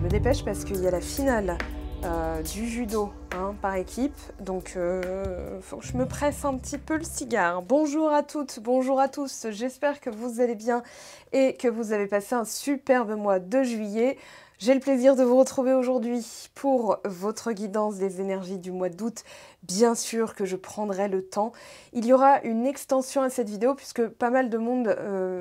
me dépêche parce qu'il y a la finale du judo par équipe, donc faut que je me presse un petit peu le cigare. Bonjour à toutes, bonjour à tous, j'espère que vous allez bien et que vous avez passé un superbe mois de juillet. J'ai le plaisir de vous retrouver aujourd'hui pour votre guidance des énergies du mois d'août. Bien sûr que je prendrai le temps. Il y aura une extension à cette vidéo puisque pas mal de monde,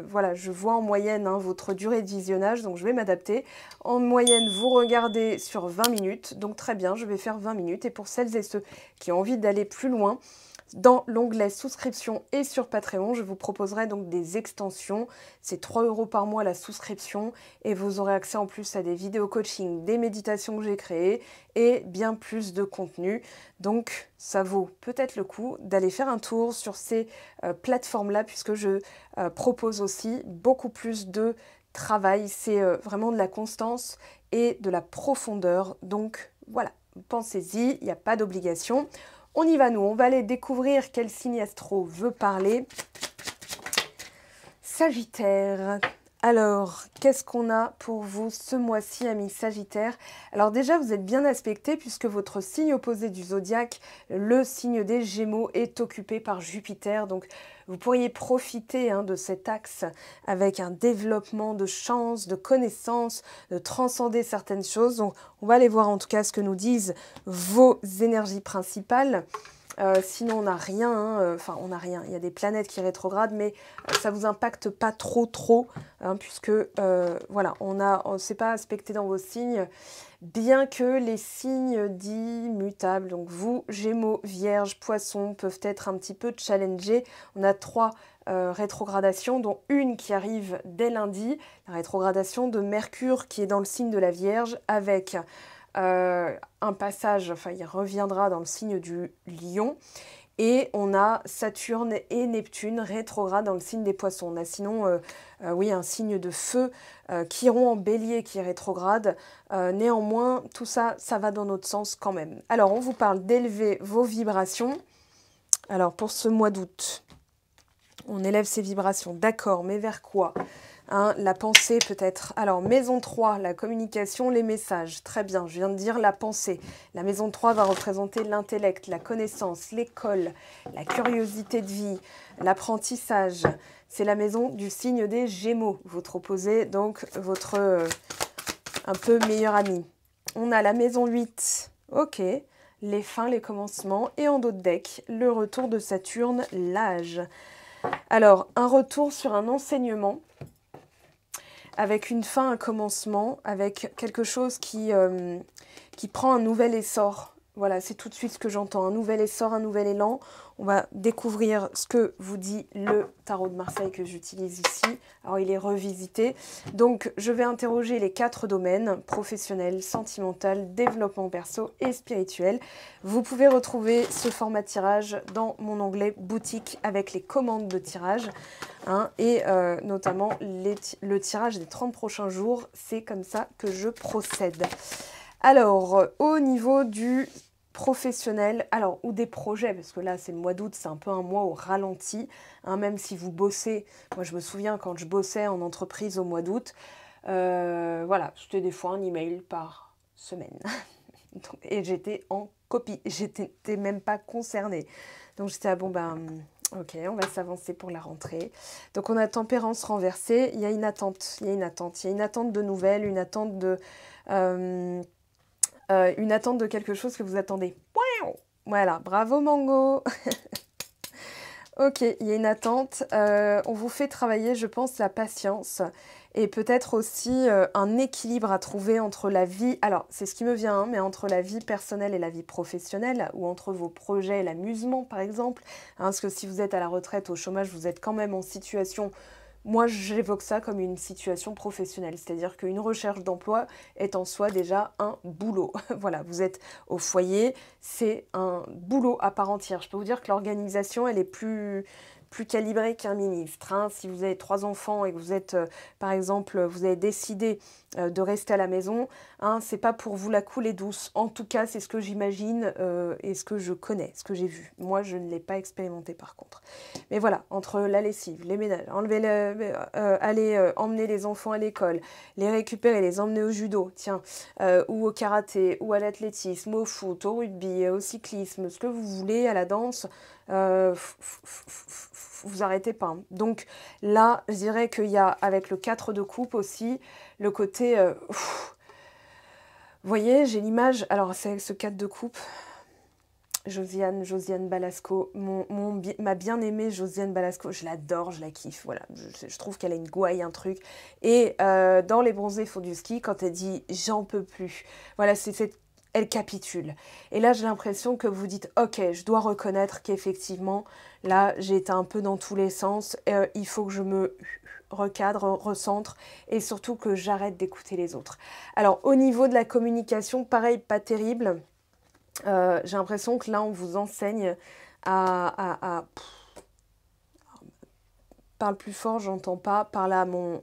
voilà, je vois en moyenne votre durée de visionnage, donc je vais m'adapter. En moyenne, vous regardez sur 20 minutes, donc très bien, je vais faire 20 minutes. Et pour celles et ceux qui ont envie d'aller plus loin, dans l'onglet souscription et sur Patreon, je vous proposerai donc des extensions. C'est 3 € par mois la souscription et vous aurez accès en plus à des vidéos coaching, des méditations que j'ai créées et bien plus de contenu. Donc ça vaut peut-être le coup d'aller faire un tour sur ces plateformes-là puisque je propose aussi beaucoup plus de travail. C'est vraiment de la constance et de la profondeur. Donc voilà, pensez-y, il n'y a pas d'obligation. On y va nous, on va aller découvrir quel signe astro veut parler. Sagittaire. Alors, qu'est-ce qu'on a pour vous ce mois-ci, amis Sagittaires? Alors déjà, vous êtes bien aspecté puisque votre signe opposé du zodiaque, le signe des Gémeaux, est occupé par Jupiter. Donc, vous pourriez profiter de cet axe avec un développement de chance, de connaissances, de transcender certaines choses. Donc, on va aller voir en tout cas ce que nous disent vos énergies principales. Sinon, on n'a rien, enfin, on n'a rien. Il y a des planètes qui rétrogradent, mais ça vous impacte pas trop, puisque, voilà, c'est pas aspecté dans vos signes, bien que les signes dits mutables, donc vous, Gémeaux, Vierge, Poissons, peuvent être un petit peu challengés. On a 3 rétrogradations, dont une qui arrive dès lundi, la rétrogradation de Mercure qui est dans le signe de la Vierge, avec un passage, enfin il reviendra dans le signe du Lion, et on a Saturne et Neptune rétrograde dans le signe des Poissons. On a sinon, oui, un signe de feu, Chiron en Bélier qui est rétrograde. Néanmoins, tout ça, ça va dans notre sens quand même. Alors, on vous parle d'élever vos vibrations. Alors, pour ce mois d'août, on élève ses vibrations, d'accord, mais vers quoi ? La pensée peut-être. Alors, maison 3, la communication, les messages. Très bien, je viens de dire la pensée. La maison 3 va représenter l'intellect, la connaissance, l'école, la curiosité de vie, l'apprentissage. C'est la maison du signe des Gémeaux, votre opposé, donc votre un peu meilleur ami. On a la maison 8, ok, les fins, les commencements. Et en dos de deck, le retour de Saturne, l'âge. Alors, un retour sur un enseignement, avec une fin, un commencement, avec quelque chose qui prend un nouvel essor. Voilà, c'est tout de suite ce que j'entends, un nouvel essor, un nouvel élan. On va découvrir ce que vous dit le tarot de Marseille que j'utilise ici. Alors, il est revisité. Donc, je vais interroger les 4 domaines, professionnel, sentimental, développement perso et spirituel. Vous pouvez retrouver ce format de tirage dans mon onglet boutique avec les commandes de tirage. Et notamment le tirage des 30 prochains jours. C'est comme ça que je procède. Alors, au niveau du professionnel, alors, ou des projets, parce que là, c'est le mois d'août, c'est un peu un mois au ralenti, même si vous bossez. Moi, je me souviens quand je bossais en entreprise au mois d'août, voilà, c'était des fois un email par semaine. Et j'étais en copie, j'étais même pas concernée. Donc, j'étais, bon, ben, ok, on va s'avancer pour la rentrée. Donc, on a tempérance renversée, il y a une attente, il y a une attente de nouvelles, une attente de quelque chose que vous attendez. Voilà, bravo Mango. Ok, il y a une attente. On vous fait travailler, je pense, la patience et peut-être aussi un équilibre à trouver entre la vie, alors c'est ce qui me vient, mais entre la vie personnelle et la vie professionnelle, ou entre vos projets et l'amusement par exemple, parce que si vous êtes à la retraite, au chômage, vous êtes quand même en situation. Moi, j'évoque ça comme une situation professionnelle, c'est-à-dire qu'une recherche d'emploi est en soi déjà un boulot. Voilà, vous êtes au foyer, c'est un boulot à part entière. Je peux vous dire que l'organisation, elle est plus plus calibré qu'un ministre. Hein. Si vous avez 3 enfants et que vous êtes, par exemple, vous avez décidé de rester à la maison, hein, c'est pas pour vous la couler douce. En tout cas, c'est ce que j'imagine et ce que je connais, ce que j'ai vu. Moi, je ne l'ai pas expérimenté par contre. Mais voilà, entre la lessive, les ménages, aller emmener les enfants à l'école, les récupérer, les emmener au judo, tiens, ou au karaté, ou à l'athlétisme, au foot, au rugby, au cyclisme, ce que vous voulez, à la danse, vous arrêtez pas. Hein. Donc là, je dirais qu'il y a, avec le 4 de coupe aussi, le côté... vous voyez, j'ai l'image... Alors, c'est avec ce 4 de coupe... Josiane Balasco, ma bien-aimée Josiane Balasco, je l'adore, je la kiffe, voilà, je trouve qu'elle a une gouaille, un truc, et dans Les Bronzés font du ski, quand elle dit « j'en peux plus », voilà, elle capitule. Et là, j'ai l'impression que vous dites « ok, je dois reconnaître qu'effectivement, là, j'ai été un peu dans tous les sens, il faut que je me recadre, recentre, et surtout que j'arrête d'écouter les autres ». Alors, au niveau de la communication, pareil, pas terrible. J'ai l'impression que là, on vous enseigne à... Parle plus fort, j'entends pas. Parle à mon...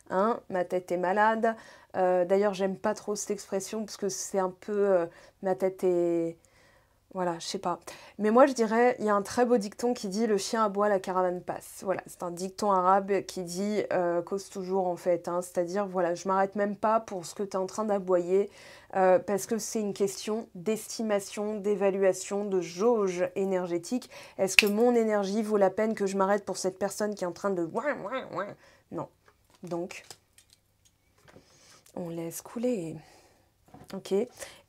Hein, ma tête est malade. D'ailleurs, j'aime pas trop cette expression parce que c'est un peu... ma tête est... Voilà, je sais pas. Mais moi, je dirais, il y a un très beau dicton qui dit « le chien aboie, la caravane passe ». Voilà, c'est un dicton arabe qui dit cause toujours, en fait. Hein, c'est-à-dire, voilà, je m'arrête même pas pour ce que tu es en train d'aboyer parce que c'est une question d'estimation, d'évaluation, de jauge énergétique. Est-ce que mon énergie vaut la peine que je m'arrête pour cette personne qui est en train de... Non. Donc, on laisse couler. Ok,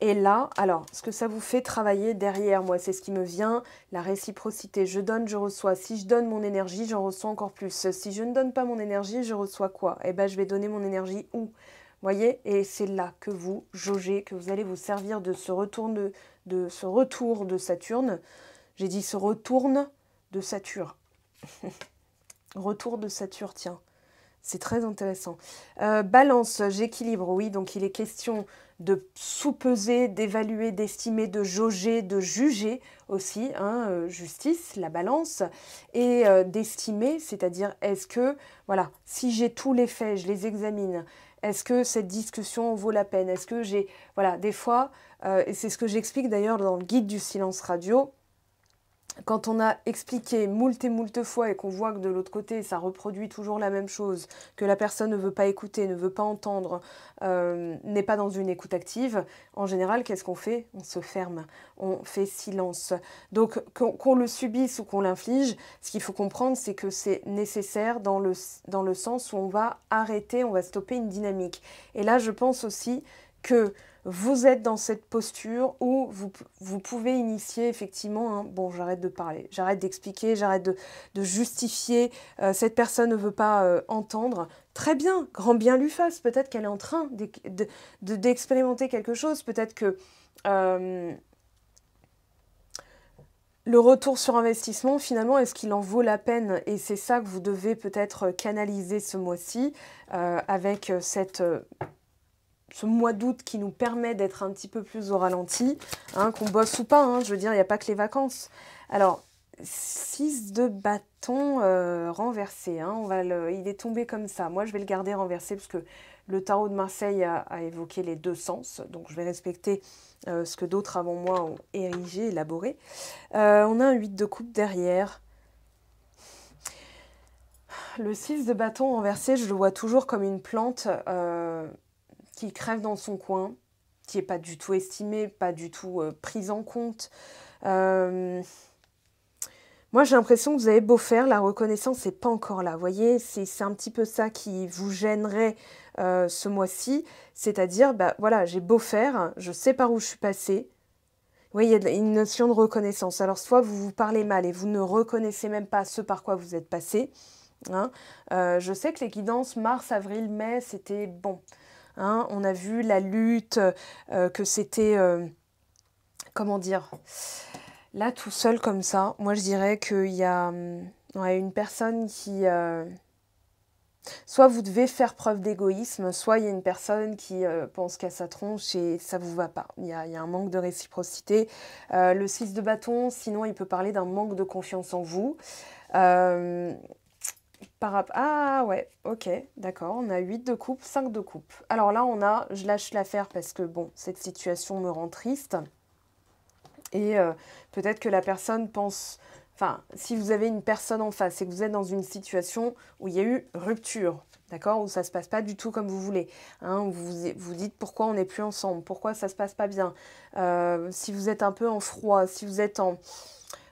et là, alors, ce que ça vous fait travailler derrière, moi, c'est ce qui me vient, la réciprocité. Je donne, je reçois. Si je donne mon énergie, j'en reçois encore plus. Si je ne donne pas mon énergie, je reçois quoi? Eh bien, je vais donner mon énergie où? Voyez? Et c'est là que vous jaugez, que vous allez vous servir de ce retour de Saturne. J'ai dit ce retourne de Saturne. Retour de Saturne, tiens. C'est très intéressant. Balance, j'équilibre, oui, donc il est question de sous-peser, d'évaluer, d'estimer, de jauger, de juger aussi, hein, justice, la balance, et d'estimer, c'est-à-dire est-ce que, voilà, si j'ai tous les faits, je les examine, est-ce que cette discussion vaut la peine? Est-ce que j'ai, voilà, des fois, et c'est ce que j'explique d'ailleurs dans le guide du silence radio, quand on a expliqué moult et moult fois et qu'on voit que de l'autre côté, ça reproduit toujours la même chose, que la personne ne veut pas écouter, ne veut pas entendre, n'est pas dans une écoute active, en général, qu'est-ce qu'on fait? On se ferme, on fait silence. Donc, qu'on le subisse ou qu'on l'inflige, ce qu'il faut comprendre, c'est que c'est nécessaire dans le sens où on va arrêter, on va stopper une dynamique. Et là, je pense aussi que vous êtes dans cette posture où vous pouvez initier effectivement, hein, bon, j'arrête de parler, j'arrête d'expliquer, j'arrête de justifier, cette personne ne veut pas entendre. Très bien, grand bien lui fasse, peut-être qu'elle est en train d'expérimenter quelque chose, peut-être que le retour sur investissement, finalement, est-ce qu'il en vaut la peine? Et c'est ça que vous devez peut-être canaliser ce mois-ci avec ce mois d'août qui nous permet d'être un petit peu plus au ralenti, hein, qu'on bosse ou pas, hein, je veux dire, il n'y a pas que les vacances. Alors, 6 de bâton renversé, hein, il est tombé comme ça. Moi, je vais le garder renversé parce que le tarot de Marseille a évoqué les deux sens, donc je vais respecter ce que d'autres avant moi ont érigé, élaboré. On a un 8 de coupe derrière. Le 6 de bâton renversé, je le vois toujours comme une plante qui crève dans son coin, qui n'est pas du tout estimée, pas du tout prise en compte. Moi, j'ai l'impression que vous avez beau faire, la reconnaissance n'est pas encore là. Vous voyez, c'est un petit peu ça qui vous gênerait ce mois-ci. C'est-à-dire, bah, voilà, j'ai beau faire, je sais par où je suis passée. Oui, il y a une notion de reconnaissance. Alors, soit vous vous parlez mal et vous ne reconnaissez même pas ce par quoi vous êtes passé. Hein. Je sais que les guidances mars, avril, mai, c'était bon. Hein, on a vu la lutte, que c'était... comment dire? Là, tout seul comme ça, moi je dirais qu'il y a une personne qui... soit vous devez faire preuve d'égoïsme, soit il y a une personne qui pense qu'à sa tronche et ça ne vous va pas. Il y a un manque de réciprocité. Le 6 de bâton, sinon il peut parler d'un manque de confiance en vous. Ah ouais, ok, d'accord, on a 8 de coupe, 5 de coupe. Alors là, on a, je lâche l'affaire parce que bon, cette situation me rend triste. Et peut-être que la personne pense, enfin, si vous avez une personne en face et que vous êtes dans une situation où il y a eu rupture, d'accord, où ça ne se passe pas du tout comme vous voulez, hein, où vous dites pourquoi on n'est plus ensemble, pourquoi ça ne se passe pas bien, si vous êtes un peu en froid, si vous êtes en...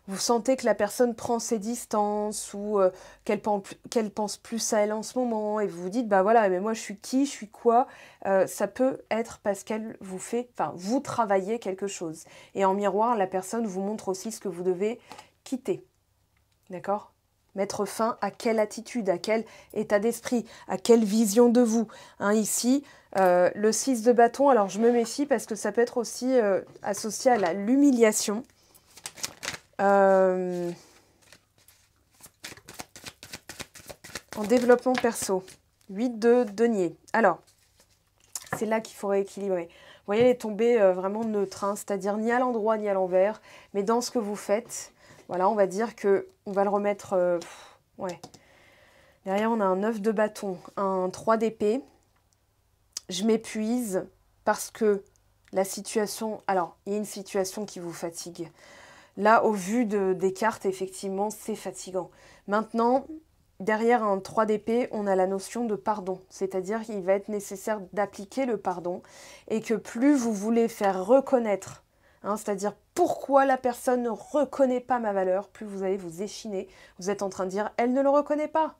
Vous sentez que la personne prend ses distances ou qu'elle pense plus à elle en ce moment et vous vous dites, bah voilà, mais moi je suis qui, je suis quoi, ça peut être parce qu'elle vous fait, enfin, vous travaillez quelque chose. Et en miroir, la personne vous montre aussi ce que vous devez quitter, d'accord ? Mettre fin à quelle attitude, à quel état d'esprit, à quelle vision de vous. Hein, ici, le 6 de bâton, alors je me méfie parce que ça peut être aussi associé à l'humiliation. En développement perso, 8 de denier. Alors, c'est là qu'il faut rééquilibrer. Vous voyez, elle est tombée vraiment neutre, hein, c'est-à-dire ni à l'endroit ni à l'envers, mais dans ce que vous faites, voilà, on va dire que on va le remettre... ouais. Derrière, on a un 9 de bâton, un 3 d'épée. Je m'épuise parce que la situation... Alors, il y a une situation qui vous fatigue. Là, au vu des cartes, effectivement, c'est fatigant. Maintenant, derrière un 3 d'épée, on a la notion de pardon. C'est-à-dire qu'il va être nécessaire d'appliquer le pardon et que plus vous voulez faire reconnaître, hein, c'est-à-dire pourquoi la personne ne reconnaît pas ma valeur, plus vous allez vous échiner. Vous êtes en train de dire « elle ne le reconnaît pas ».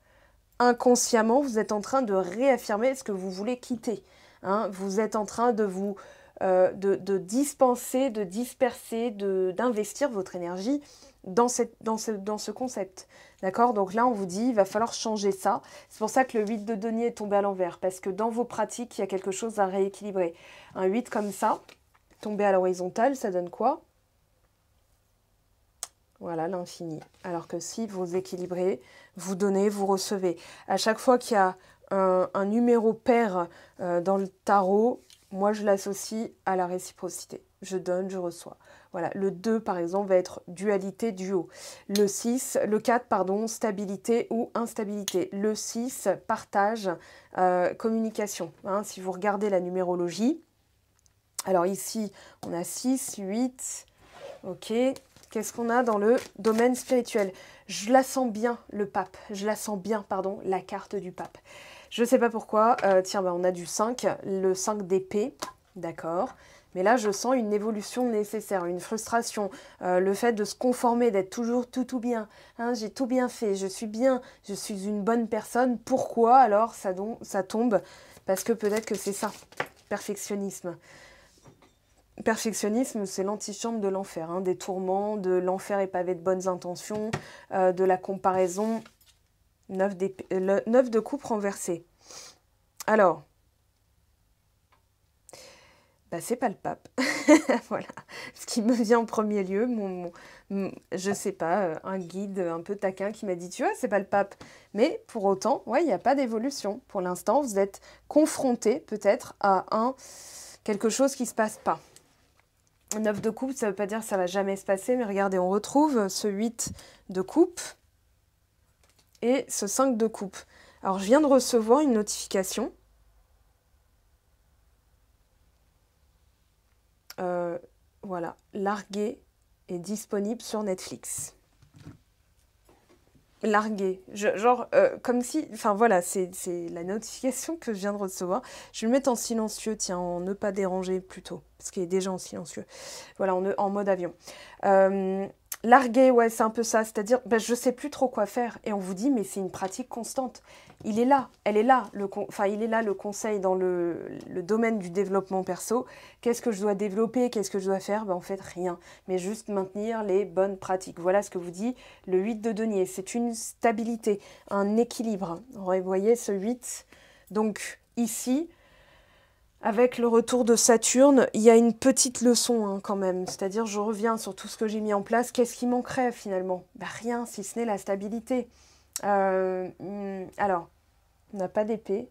Inconsciemment, vous êtes en train de réaffirmer ce que vous voulez quitter. Hein. Vous êtes en train de vous... de dispenser, de disperser, d'investir votre énergie dans ce concept. D'accord? Donc là, on vous dit, il va falloir changer ça. C'est pour ça que le 8 de denier est tombé à l'envers, parce que dans vos pratiques, il y a quelque chose à rééquilibrer. Un 8 comme ça, tombé à l'horizontale, ça donne quoi? Voilà, l'infini. Alors que si vous équilibrez, vous donnez, vous recevez. À chaque fois qu'il y a un numéro pair dans le tarot, moi, je l'associe à la réciprocité. Je donne, je reçois. Voilà, le 2, par exemple, va être dualité, duo. Le 4, pardon, stabilité ou instabilité. Le 6, partage, communication. Hein, si vous regardez la numérologie, alors ici, on a 6, 8, ok. Qu'est-ce qu'on a dans le domaine spirituel? Je la sens bien, le pape. Je la sens bien, pardon, la carte du pape. Je ne sais pas pourquoi. Tiens, bah, on a du 5, le 5 d'épée, d'accord. Mais là, je sens une évolution nécessaire, une frustration, le fait de se conformer, d'être toujours tout bien. Hein, j'ai tout bien fait, je suis bien, je suis une bonne personne. Pourquoi alors ça tombe? Parce que peut-être que c'est ça, perfectionnisme. Perfectionnisme, c'est l'antichambre de l'enfer, hein, des tourments, de l'enfer est pavé de bonnes intentions, de la comparaison. 9 de coupe renversé. Alors, bah, c'est pas le pape. Voilà. Ce qui me vient en premier lieu, je sais pas, un guide un peu taquin qui m'a dit, tu vois, c'est pas le pape. Mais pour autant, ouais, il n'y a pas d'évolution. Pour l'instant, vous êtes confronté peut-être à quelque chose qui ne se passe pas. 9 de coupe, ça ne veut pas dire que ça va jamais se passer, mais regardez, on retrouve ce 8 de coupe et ce 5 de coupe. Alors, je viens de recevoir une notification. Voilà, Largué est disponible sur Netflix. Largué, genre, comme si... Enfin, voilà, c'est la notification que je viens de recevoir. Je vais le mettre en silencieux, tiens, en ne pas déranger plutôt, parce qu'il est déjà en silencieux. Voilà, en mode avion. Largué, ouais, c'est un peu ça, c'est-à-dire, ben, je ne sais plus trop quoi faire. Et on vous dit, mais c'est une pratique constante. Il est là, elle est là, il est là le conseil dans le domaine du développement perso. Qu'est-ce que je dois développer? Qu'est-ce que je dois faire? Ben, en fait, rien, mais juste maintenir les bonnes pratiques. Voilà ce que vous dit le 8 de denier. C'est une stabilité, un équilibre. Vous voyez ce 8. Donc ici, avec le retour de Saturne, il y a une petite leçon hein, quand même. C'est-à-dire, je reviens sur tout ce que j'ai mis en place. Qu'est-ce qui manquerait finalement? Ben, rien, si ce n'est la stabilité. Alors, on n'a pas d'épée,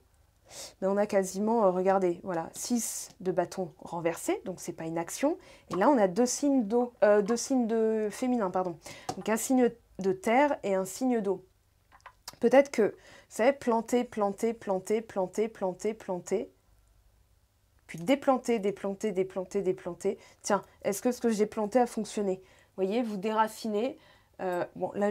mais on a quasiment, regardez, voilà, 6 de bâton renversé, donc c'est pas une action. Et là, on a deux signes de féminin, pardon. Donc un signe de terre et un signe d'eau. Peut-être que, vous savez, planter, planter, planter, planter, planter, planter, puis déplanter, déplanter, déplanter, déplanter. Tiens, est-ce que ce que j'ai planté a fonctionné? Vous voyez, vous déracinez. Bon, là,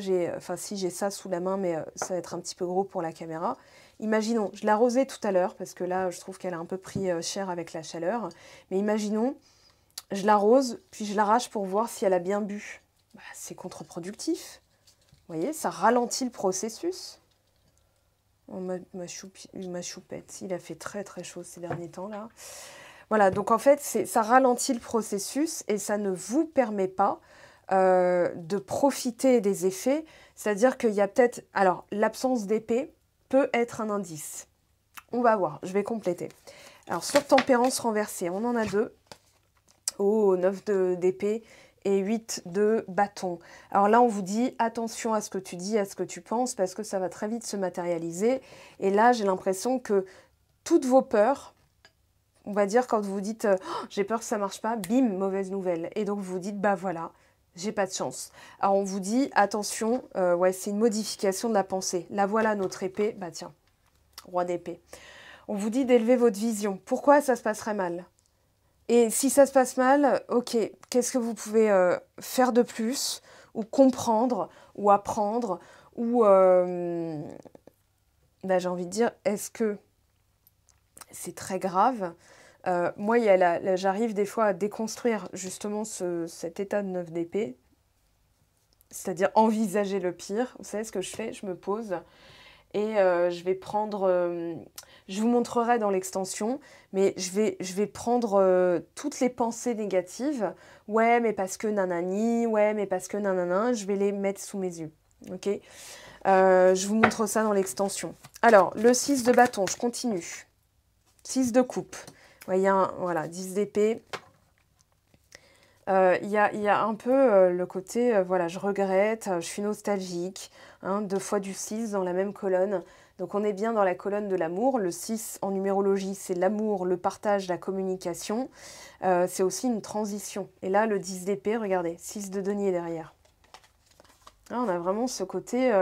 si j'ai ça sous la main, mais ça va être un petit peu gros pour la caméra. Imaginons, je l'arrosais tout à l'heure, parce que là, je trouve qu'elle a un peu pris cher avec la chaleur. Mais imaginons, je l'arrose, puis je l'arrache pour voir si elle a bien bu. Bah, c'est contre-productif. Vous voyez, ça ralentit le processus. Oh, ma choupette, il a fait très très chaud ces derniers temps là. Voilà, donc en fait, ça ralentit le processus et ça ne vous permet pas de profiter des effets. C'est-à-dire qu'il y a peut-être... Alors, l'absence d'épée peut être un indice. On va voir, je vais compléter. Alors, sur tempérance renversée, on en a 2. Oh, 9 d'épée et 8 de bâton. Alors là, on vous dit attention à ce que tu dis, à ce que tu penses, parce que ça va très vite se matérialiser. Et là, j'ai l'impression que toutes vos peurs, on va dire quand vous dites oh, j'ai peur que ça marche pas, bim, mauvaise nouvelle. Et donc vous dites bah voilà, j'ai pas de chance. Alors on vous dit attention, ouais, c'est une modification de la pensée. La voilà notre épée, bah tiens, roi d'épée. On vous dit d'élever votre vision. Pourquoi ça se passerait mal? Et si ça se passe mal, ok, qu'est-ce que vous pouvez faire de plus, ou comprendre, ou apprendre, ou bah, j'ai envie de dire, est-ce que c'est très grave? Moi, j'arrive des fois à déconstruire justement cet état de 9 d'épée, c'est-à-dire envisager le pire. Vous savez ce que je fais? Je me pose et je vais prendre... je vous montrerai dans l'extension, mais je vais prendre toutes les pensées négatives. Ouais, mais parce que nanani, ouais, mais parce que nanana, je vais les mettre sous mes yeux. Ok, je vous montre ça dans l'extension. Alors, le 6 de bâton, je continue. 6 de coupe. Vous voyez, voilà, 10 d'épée. Il y a un peu le côté, voilà, je regrette, je suis nostalgique, hein, 2 fois du 6 dans la même colonne. Donc on est bien dans la colonne de l'amour. Le 6 en numérologie, c'est l'amour, le partage, la communication. C'est aussi une transition. Et là, le 10 d'épée, regardez, 6 de denier derrière. Là, on a vraiment ce côté,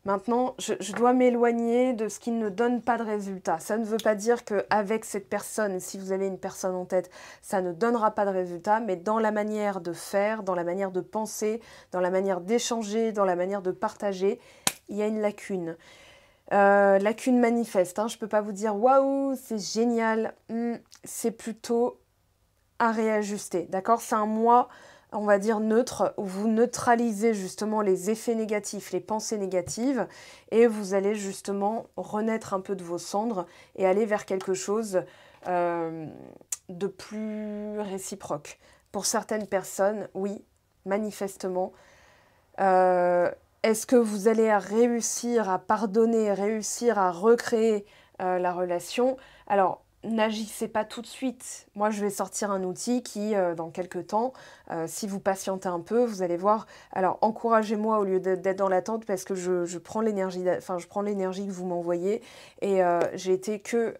maintenant, je dois m'éloigner de ce qui ne donne pas de résultat. Ça ne veut pas dire qu'avec cette personne, si vous avez une personne en tête, ça ne donnera pas de résultat, mais dans la manière de faire, dans la manière de penser, dans la manière d'échanger, dans la manière de partager, il y a une lacune. Lacune manifeste, hein. Je ne peux pas vous dire « Waouh, c'est génial !» C'est plutôt à réajuster, d'accord? C'est un mois, on va dire neutre, où vous neutralisez justement les effets négatifs, les pensées négatives, et vous allez justement renaître un peu de vos cendres et aller vers quelque chose de plus réciproque. Pour certaines personnes, oui, manifestement. Est-ce que vous allez réussir à pardonner, réussir à recréer la relation? Alors, n'agissez pas tout de suite. Moi, je vais sortir un outil qui, dans quelques temps, si vous patientez un peu, vous allez voir. Alors, encouragez-moi au lieu d'être dans l'attente parce que je prends l'énergie, enfin, je prends l'énergie que vous m'envoyez et j'ai été que,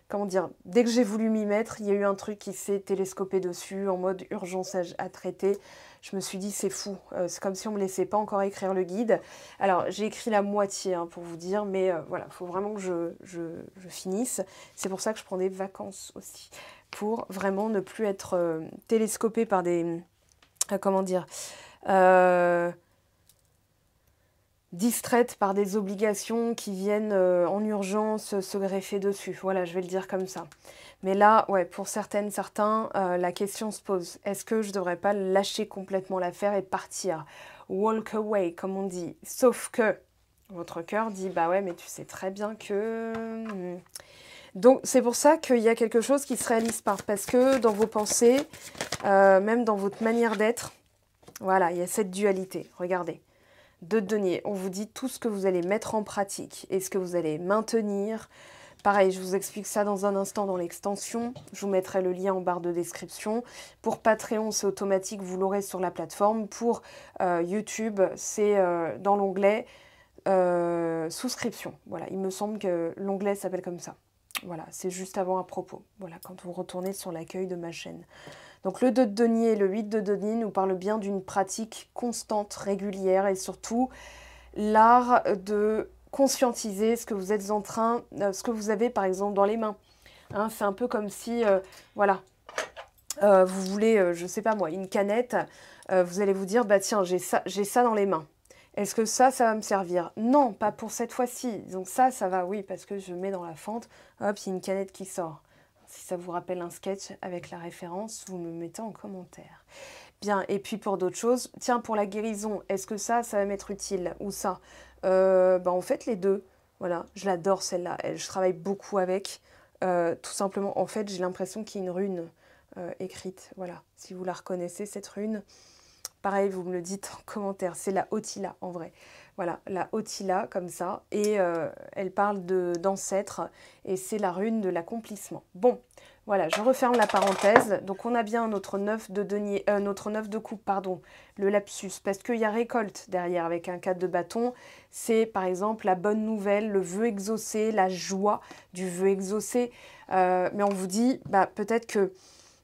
comment dire, dès que j'ai voulu m'y mettre, il y a eu un truc qui s'est télescopé dessus en mode urgence à traiter. Je me suis dit, c'est fou, c'est comme si on ne me laissait pas encore écrire le guide. Alors, j'ai écrit la moitié, hein, pour vous dire, mais voilà, il faut vraiment que je finisse. C'est pour ça que je prends des vacances aussi, pour vraiment ne plus être télescopée par des... comment dire distraite par des obligations qui viennent en urgence se greffer dessus. Voilà, je vais le dire comme ça. Mais là, ouais, pour certains, la question se pose. Est-ce que je ne devrais pas lâcher complètement l'affaire et partir? Walk away, comme on dit. Sauf que votre cœur dit, bah ouais, mais tu sais très bien que... Donc, c'est pour ça qu'il y a quelque chose qui ne se réalise pas. Parce que dans vos pensées, même dans votre manière d'être, voilà, il y a cette dualité. Regardez. De denier, on vous dit tout ce que vous allez mettre en pratique et ce que vous allez maintenir. Pareil, je vous explique ça dans un instant dans l'extension. Je vous mettrai le lien en barre de description. Pour Patreon, c'est automatique, vous l'aurez sur la plateforme. Pour YouTube, c'est dans l'onglet souscription. Voilà, il me semble que l'onglet s'appelle comme ça. Voilà, c'est juste avant à propos. Voilà, quand vous retournez sur l'accueil de ma chaîne. Donc le 2 de denier et le 8 de denier nous parlent bien d'une pratique constante, régulière et surtout l'art de conscientiser ce que vous êtes en train, ce que vous avez par exemple dans les mains. Hein, c'est un peu comme si, voilà, vous voulez, je sais pas moi, une canette, vous allez vous dire, bah tiens, j'ai ça dans les mains. Est-ce que ça va me servir? Non, pas pour cette fois-ci. Donc ça va, oui, parce que je mets dans la fente, hop, il y a une canette qui sort. Si ça vous rappelle un sketch avec la référence, vous me mettez en commentaire. Bien, et puis pour d'autres choses, tiens, pour la guérison, est-ce que ça va m'être utile? Ou ça? En fait, les deux. Voilà, je l'adore celle-là. Je travaille beaucoup avec. Tout simplement, en fait, j'ai l'impression qu'il y a une rune écrite. Voilà, si vous la reconnaissez, cette rune. Pareil, vous me le dites en commentaire. C'est la Otila, en vrai. Voilà, la Otila, comme ça. Et elle parle d'ancêtres. Et c'est la rune de l'accomplissement. Bon, voilà, je referme la parenthèse. Donc, on a bien notre 9 de denier, notre 9 de coupe, pardon, le lapsus. Parce qu'il y a récolte derrière avec un 4 de bâton. C'est, par exemple, la bonne nouvelle, le vœu exaucé, la joie du vœu exaucé. Mais on vous dit, bah, peut-être que...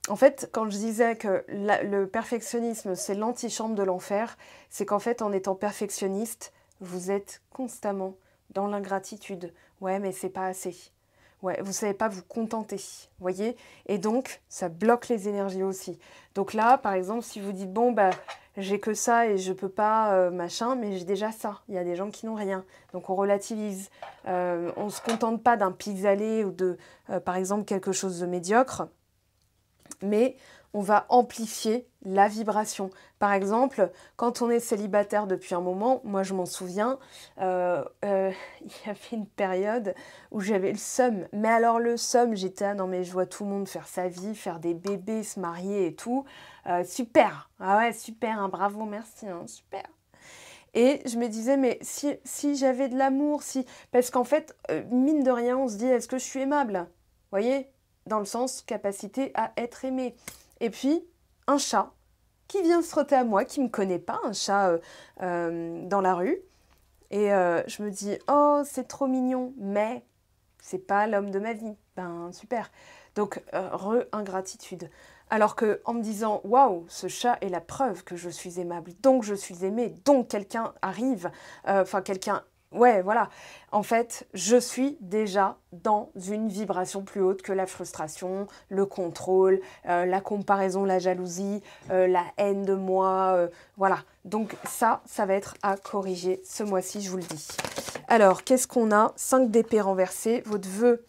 En fait, quand je disais que le perfectionnisme, c'est l'antichambre de l'enfer, c'est qu'en fait, en étant perfectionniste, vous êtes constamment dans l'ingratitude. Ouais, mais c'est pas assez. Ouais, vous savez pas vous contenter, voyez? Et donc, ça bloque les énergies aussi. Donc là, par exemple, si vous dites, bon, bah, j'ai que ça et je peux pas, machin, mais j'ai déjà ça. Il y a des gens qui n'ont rien. Donc, on relativise. On se contente pas d'un pis-aller ou de, par exemple, quelque chose de médiocre. Mais on va amplifier la vibration. Par exemple, quand on est célibataire depuis un moment, moi je m'en souviens, il y avait une période où j'avais le seum. Mais alors le seum, j'étais, non mais je vois tout le monde faire sa vie, faire des bébés, se marier et tout. Super, ah ouais, super, hein, bravo, merci, hein, super. Et je me disais, mais si j'avais de l'amour, si... Parce qu'en fait, mine de rien, on se dit, est-ce que je suis aimable? Vous voyez? Dans le sens capacité à être aimé. Et puis, un chat qui vient se frotter à moi, qui ne me connaît pas, un chat dans la rue. Et je me dis, oh, c'est trop mignon, mais c'est pas l'homme de ma vie. Ben, super. Donc, re-ingratitude. Alors que en me disant, waouh, ce chat est la preuve que je suis aimable, donc je suis aimée, donc quelqu'un arrive, quelqu'un... Ouais, voilà. En fait, je suis déjà dans une vibration plus haute que la frustration, le contrôle, la comparaison, la jalousie, la haine de moi. Voilà. Donc ça va être à corriger ce mois-ci, je vous le dis. Alors, qu'est-ce qu'on a? 5 d'épée renversée. Votre vœu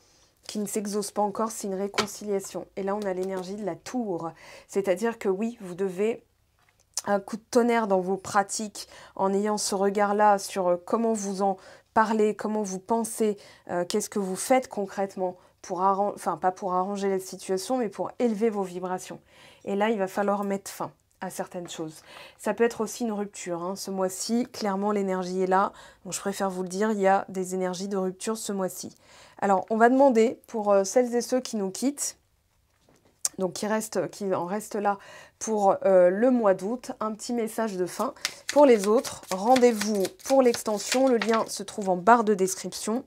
qui ne s'exauce pas encore, c'est une réconciliation. Et là, on a l'énergie de la tour. C'est-à-dire que oui, vous devez... un coup de tonnerre dans vos pratiques en ayant ce regard-là sur comment vous en parlez, comment vous pensez, qu'est-ce que vous faites concrètement pour pas pour arranger la situation, mais pour élever vos vibrations. Et là, il va falloir mettre fin à certaines choses. Ça peut être aussi une rupture. Hein. Ce mois-ci, clairement, l'énergie est là. Donc, je préfère vous le dire, il y a des énergies de rupture ce mois-ci. Alors, on va demander pour celles et ceux qui nous quittent, donc qui en reste là pour le mois d'août, un petit message de fin. Pour les autres, rendez-vous pour l'extension, le lien se trouve en barre de description.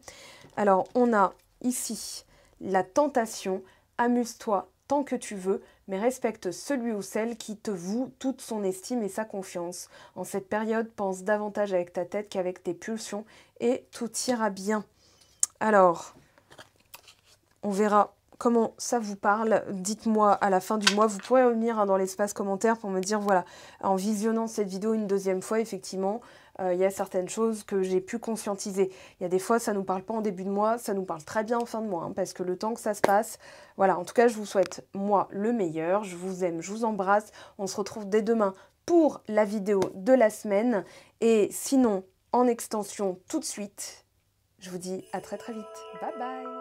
Alors on a ici la tentation, amuse-toi tant que tu veux, mais respecte celui ou celle qui te voue toute son estime et sa confiance. En cette période, pense davantage avec ta tête qu'avec tes pulsions et tout ira bien. Alors, on verra comment ça vous parle, dites-moi à la fin du mois. Vous pourrez revenir dans l'espace commentaire pour me dire, voilà, en visionnant cette vidéo une deuxième fois, effectivement, il y a certaines choses que j'ai pu conscientiser. Il y a des fois, ça ne nous parle pas en début de mois, ça nous parle très bien en fin de mois, hein, parce que le temps que ça se passe, voilà, en tout cas, je vous souhaite, moi, le meilleur. Je vous aime, je vous embrasse. On se retrouve dès demain pour la vidéo de la semaine. Et sinon, en extension, tout de suite, je vous dis à très très vite. Bye bye!